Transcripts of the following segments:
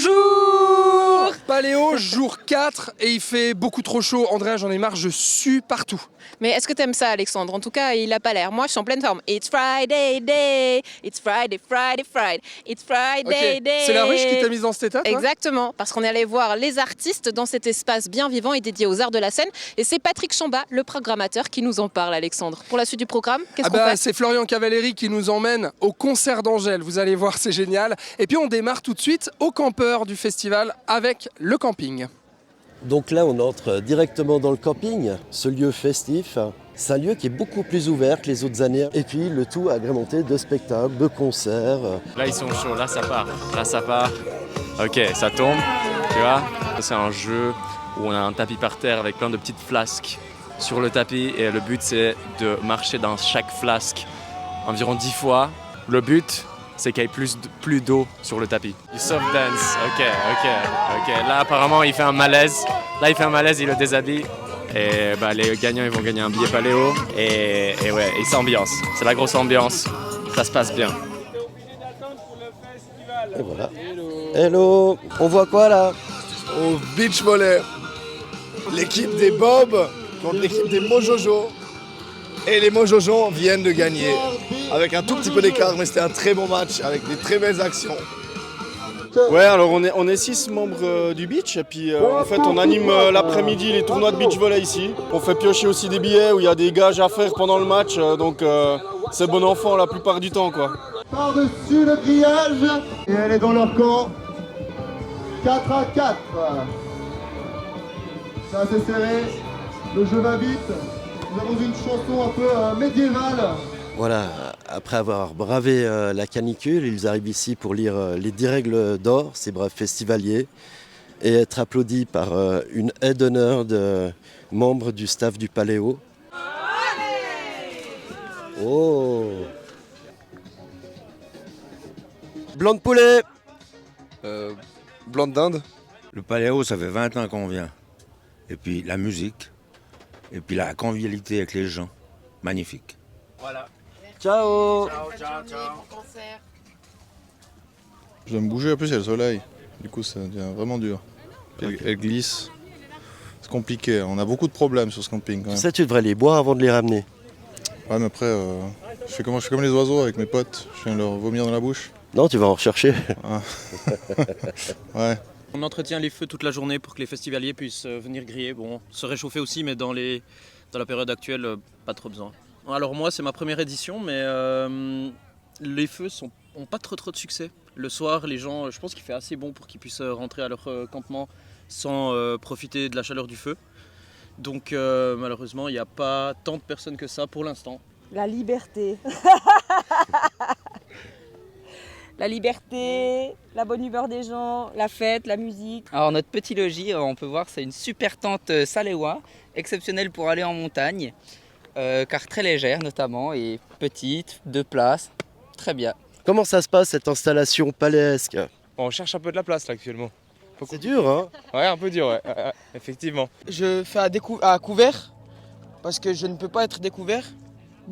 Bonjour! Paléo, jour 4 et il fait beaucoup trop chaud. Andrea, j'en ai marre, je sue partout. Mais est-ce que t'aimes ça, Alexandre? En tout cas, il a pas l'air. Moi, je suis en pleine forme. It's Friday day. It's Friday, Friday, Friday. It's Friday Ok, day. c'est la ruche qui t'a mise dans cet état, toi? Exactement, parce qu'on est allé voir les artistes dans cet espace bien vivant et dédié aux arts de la scène. Et c'est Patrick Chamba, le programmateur, qui nous en parle, Alexandre. Pour la suite du programme, qu'est-ce qu'on fait? C'est Florian Cavalleri qui nous emmène au concert d'Angèle. Vous allez voir, c'est génial. Et puis on démarre tout de suite au campeur du festival avec le camping. Donc là, on entre directement dans le camping, ce lieu festif. C'est un lieu qui est beaucoup plus ouvert que les autres années. Et puis le tout agrémenté de spectacles, de concerts. Là, ils sont chauds, là, ça part. Là, ça part. Ok, ça tombe, tu vois. C'est un jeu où on a un tapis par terre avec plein de petites flasques sur le tapis. Et le but, c'est de marcher dans chaque flasque environ 10 fois. Le but, c'est qu'il y ait plus d'eau sur le tapis. Du soft dance, ok. Là, apparemment, il fait un malaise. Là, il fait un malaise, il le déshabille. Et les gagnants, ils vont gagner un billet Paléo. Et ouais, et c'est ambiance. C'est la grosse ambiance. Ça se passe bien. Et voilà. Hello. On voit quoi là? Au beach volley. L'équipe des Bob contre l'équipe des Mojojo. Et les Mojojo viennent de gagner. Avec un tout petit peu d'écart, mais c'était un très bon match avec des très belles actions. Ouais, alors on est 6 membres du beach et puis en fait on anime l'après-midi les tournois de beach volley ici. On fait piocher aussi des billets où il y a des gages à faire pendant le match, donc c'est bon enfant la plupart du temps quoi. Par-dessus le grillage et elle est dans leur camp. 4-4. C'est assez serré, le jeu va vite. Nous avons une chanson un peu médiévale. Voilà, après avoir bravé la canicule, ils arrivent ici pour lire les 10 règles d'or, ces braves festivaliers, et être applaudis par une aide d'honneur de membres du staff du Paléo. Oh! Blanc de poulet! Blanc de dinde. Le Paléo, ça fait 20 ans qu'on vient. Et puis la musique, et puis la convivialité avec les gens, magnifique. Voilà. Ciao! Je dois me bouger, en plus il y a le soleil, du coup ça devient vraiment dur. Puis elle glisse, c'est compliqué, on a beaucoup de problèmes sur ce camping quand même. Ça, tu devrais les boire avant de les ramener. Ouais, mais après, je fais comme les oiseaux avec mes potes, je viens de leur vomir dans la bouche. Non, tu vas en rechercher. Ah. Ouais. On entretient les feux toute la journée pour que les festivaliers puissent venir griller. Bon, se réchauffer aussi, mais dans la période actuelle, pas trop besoin. Alors moi, c'est ma première édition, mais les feux n'ont pas trop de succès. Le soir, les gens, je pense qu'il fait assez bon pour qu'ils puissent rentrer à leur campement sans profiter de la chaleur du feu. Donc malheureusement, il n'y a pas tant de personnes que ça pour l'instant. La liberté. La liberté, la bonne humeur des gens, la fête, la musique. Alors notre petit logis, on peut voir, c'est une super tente Saléwa, exceptionnelle pour aller en montagne, car très légère notamment, et petite, 2 places, très bien. Comment ça se passe cette installation paléesque? On cherche un peu de la place là actuellement. C'est dur, hein? Ouais, un peu dur, ouais, effectivement. Je fais à couvert, parce que je ne peux pas être découvert.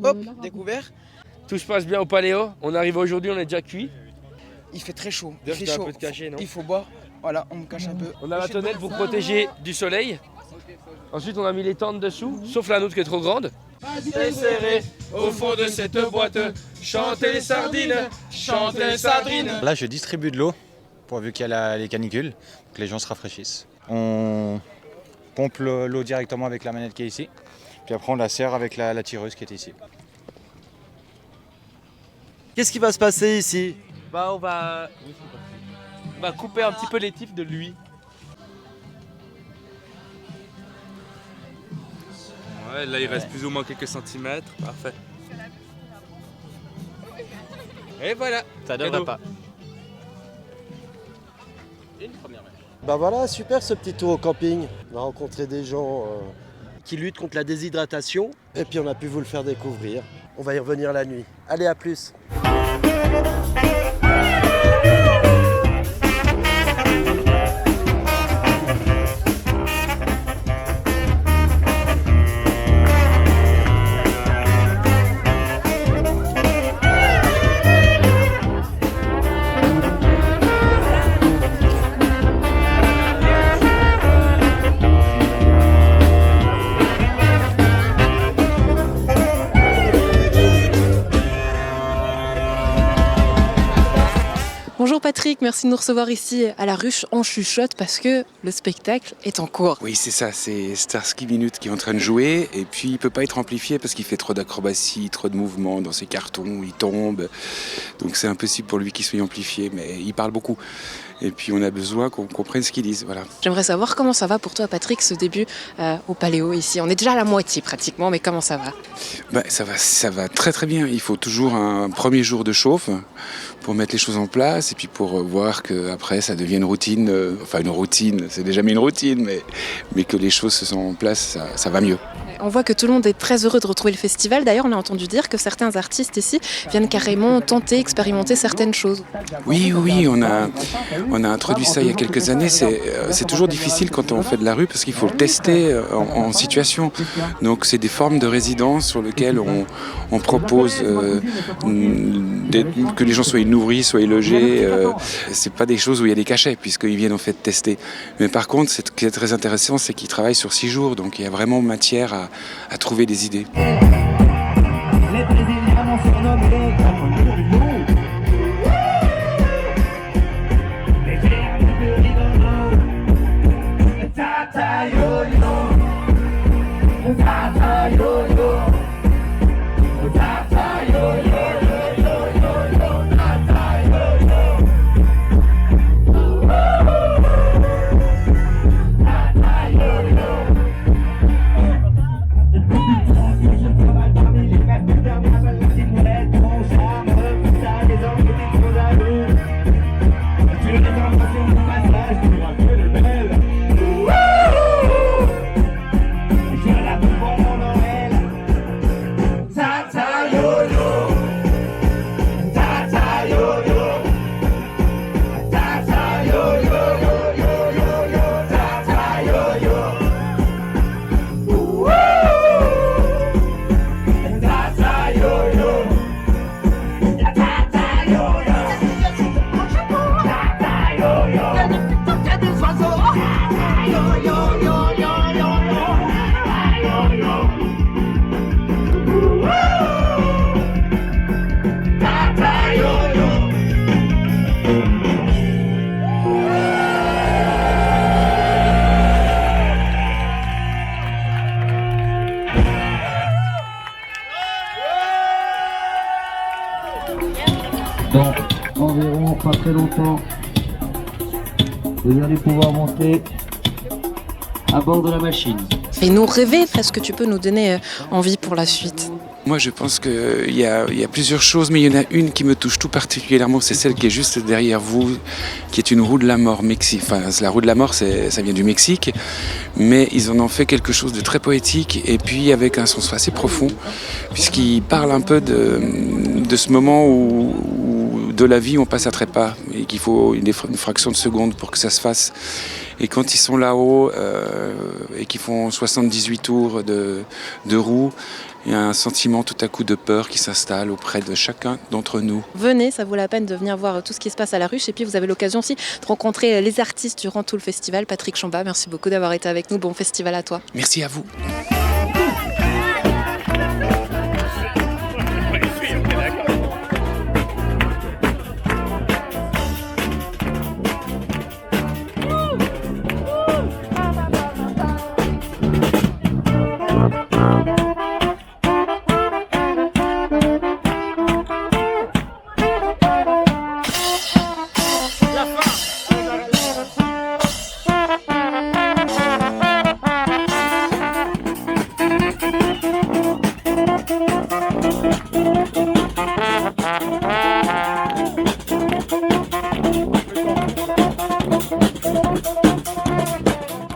Hop, découvert. Tout se passe bien au Paléo, on arrive aujourd'hui, on est déjà cuit. Il fait très chaud. Il fait chaud. Un peu de cacher, non? Il faut boire. Voilà, on me cache un peu. On a la tonnelle pour protéger du soleil. Ensuite, on a mis les tentes dessous, sauf la nôtre qui est trop grande. C'est serré au fond de cette boîte. Chantez les sardines, chantez les sardines. Là, je distribue de l'eau, pourvu qu'il y a les canicules, pour que les gens se rafraîchissent. On pompe l'eau directement avec la manette qui est ici, puis après on la sert avec la tireuse qui est ici. Qu'est-ce qui va se passer ici? On va couper un petit peu les tifs de lui. Ouais, là il reste plus ou moins quelques centimètres, parfait. Et voilà, ça devrait pas. Une première match. Bah voilà, super ce petit tour au camping. On a rencontré des gens qui luttent contre la déshydratation et puis on a pu vous le faire découvrir. On va y revenir la nuit. Allez, à plus. Bonjour Patrick, merci de nous recevoir ici à la ruche en chuchote parce que le spectacle est en cours. Oui, c'est ça, c'est Starsky Minute qui est en train de jouer et puis il peut pas être amplifié parce qu'il fait trop d'acrobatie, trop de mouvements dans ses cartons, il tombe. Donc c'est impossible pour lui qu'il soit amplifié, mais il parle beaucoup. Et puis on a besoin qu'on comprenne ce qu'ils disent, voilà. J'aimerais savoir comment ça va pour toi Patrick, ce début au Paléo ici. On est déjà à la moitié pratiquement, mais comment ça va? Ça va très très bien. Il faut toujours un premier jour de chauffe pour mettre les choses en place et puis pour voir qu'après ça devient une routine. Une routine, c'est déjà mis une routine, mais que les choses se sont en place, ça va mieux. On voit que tout le monde est très heureux de retrouver le festival. D'ailleurs, on a entendu dire que certains artistes ici viennent carrément tenter, expérimenter certaines choses. Oui, on a introduit ça il y a quelques années. C'est toujours difficile quand on fait de la rue parce qu'il faut le tester en situation. Donc c'est des formes de résidence sur lesquelles on propose que les gens soient nourris, soient logés. C'est pas des choses où il y a des cachets puisqu'ils viennent en fait tester. Mais par contre, ce qui est très intéressant, c'est qu'ils travaillent sur 6 jours. Donc il y a vraiment matière à trouver des idées. Les Brésiliens m'ont surnommé les frères de rigolo. Tata yo-yo, tata yo-yo, tata yo-yo, tata yo-yo. Dans environ pas très longtemps, vous allez pouvoir monter à bord de la machine. Fais-nous rêver, est-ce que tu peux nous donner envie pour la suite? Moi, je pense qu'il y a plusieurs choses, mais il y en a une qui me touche tout particulièrement, c'est celle qui est juste derrière vous, qui est une roue de la mort Mexique. Enfin, la roue de la mort, ça vient du Mexique, mais ils en ont fait quelque chose de très poétique et puis avec un sens assez profond, puisqu'ils parlent un peu de ce moment où de la vie on passe à trépas et qu'il faut une fraction de seconde pour que ça se fasse. Et quand ils sont là-haut et qu'ils font 78 tours de roue, il y a un sentiment tout à coup de peur qui s'installe auprès de chacun d'entre nous. Venez, ça vaut la peine de venir voir tout ce qui se passe à la ruche. Et puis vous avez l'occasion aussi de rencontrer les artistes durant tout le festival. Patrick Chamba, merci beaucoup d'avoir été avec nous. Bon festival à toi. Merci à vous.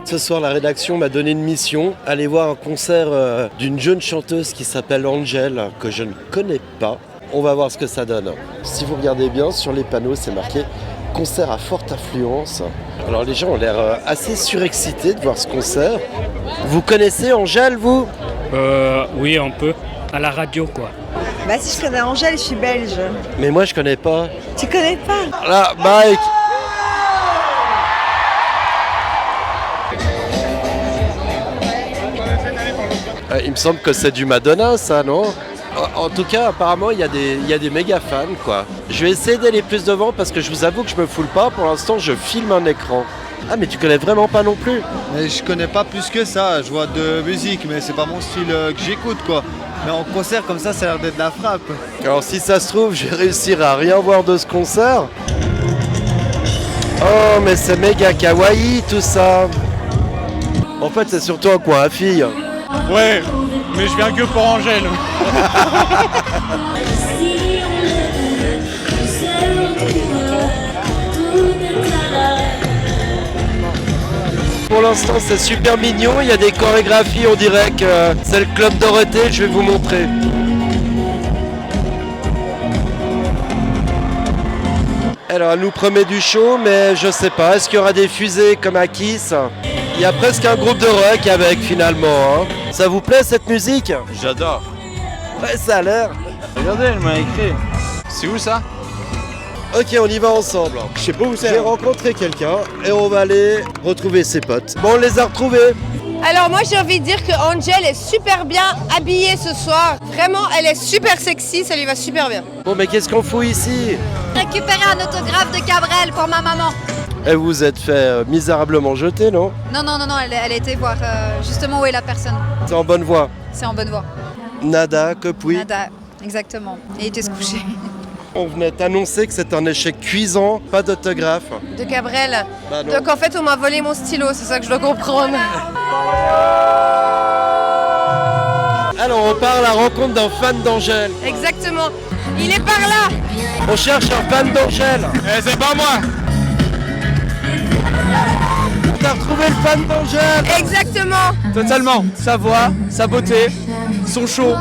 Ce soir, la rédaction m'a donné une mission, aller voir un concert d'une jeune chanteuse qui s'appelle Angel, que je ne connais pas. On va voir ce que ça donne. Si vous regardez bien, sur les panneaux, c'est marqué « Concert à forte affluence ». Alors les gens ont l'air assez surexcités de voir ce concert. Vous connaissez Angel, vous ? Oui, un peu. À la radio, quoi. Bah si je connais Angèle, je suis belge. Mais moi, je connais pas. Tu connais pas? Là, Mike. Il me semble que c'est du Madonna, ça, non? En tout cas, apparemment, il y a des méga fans, quoi. Je vais essayer d'aller plus devant parce que je vous avoue que je me foule pas. Pour l'instant, je filme un écran. Ah, mais tu connais vraiment pas non plus? Mais je connais pas plus que ça. Je vois de musique, mais c'est pas mon style que j'écoute, quoi. Mais en concert comme ça a l'air d'être de la frappe. Alors, si ça se trouve, je vais réussir à rien voir de ce concert. Oh, mais c'est méga kawaii tout ça. En fait, c'est surtout un coin à filles. Ouais, mais je viens que pour Angèle. Pour l'instant, c'est super mignon. Il y a des chorégraphies, on dirait que c'est le Club Dorothée. Je vais vous montrer. Alors, elle nous promet du show, mais je sais pas. Est-ce qu'il y aura des fusées comme à Kiss? Il y a presque un groupe de rock avec, finalement. Hein. Ça vous plaît, cette musique? J'adore. Ouais, ça a l'air. Regardez, elle m'a écrit. C'est où ça? Ok, on y va ensemble. Je sais pas où c'est. J'ai rencontré quelqu'un et on va aller retrouver ses potes. Bon, on les a retrouvés. Alors moi j'ai envie de dire que Angel est super bien habillée ce soir. Vraiment, elle est super sexy, ça lui va super bien. Bon, mais qu'est-ce qu'on fout ici? Récupérer un autographe de Cabrel pour ma maman. Et vous vous êtes fait misérablement jeter, non? Non, elle a été voir justement où est la personne. C'est en bonne voie. C'est en bonne voie. Nada, Copouille. Nada, exactement. Et il était se coucher. On venait t'annoncer que c'est un échec cuisant, pas d'autographe. De Cabrel. Bah non. Donc en fait on m'a volé mon stylo, c'est ça que je dois comprendre. Alors on part à la rencontre d'un fan d'Angèle. Exactement. Il est par là. On cherche un fan d'Angèle. Eh, c'est pas moi. T'as retrouvé le fan d'Angèle. Exactement. Totalement. Sa voix, sa beauté, son show,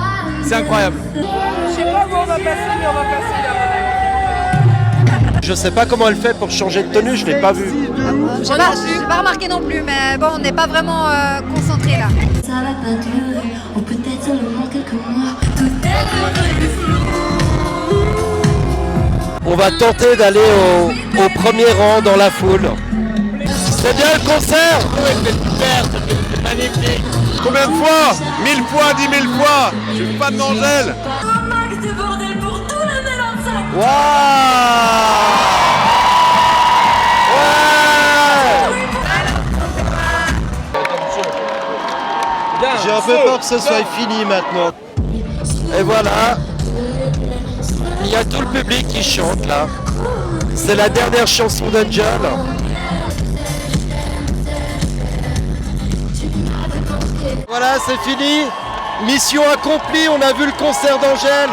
c'est incroyable. Je sais pas où on va passer, mais on va passer là. Je sais pas comment elle fait pour changer de tenue, je l'ai pas vu. J'ai pas remarqué non plus, mais bon, on n'est pas vraiment concentré là. Ça va pas durer, ou peut-être seulement quelques mois. Tout est On va tenter d'aller au premier rang dans la foule. C'est bien le concert? C'est super, c'est magnifique. Combien de fois? 1000 fois, 10 000 fois. Je suis fan d'Angèle. un max de bordel pour tout le 95. Waouh! J'ai un peu peur que ce soit fini maintenant. Et voilà. Il y a tout le public qui chante là. C'est la dernière chanson d'Angel. Voilà, c'est fini. Mission accomplie, on a vu le concert d'Angèle.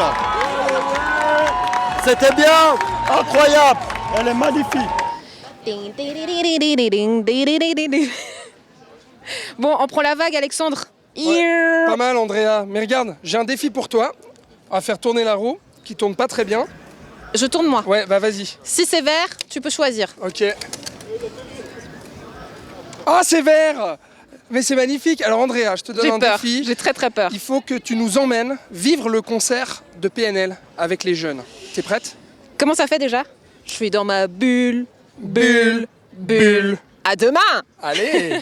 C'était bien, incroyable. Elle est magnifique. Bon, on prend la vague, Alexandre. Ouais, pas mal, Andrea. Mais regarde, j'ai un défi pour toi. On va faire tourner la roue, qui tourne pas très bien. Je tourne moi. Ouais, bah vas-y. Si c'est vert, tu peux choisir. Ok. Ah, c'est vert! Mais c'est magnifique. Alors Andrea, je te donne un défi. J'ai très peur. Il faut que tu nous emmènes vivre le concert de PNL avec les jeunes. T'es prête? Comment ça fait déjà? Je suis dans ma bulle, bulle, bulle. À demain! Allez!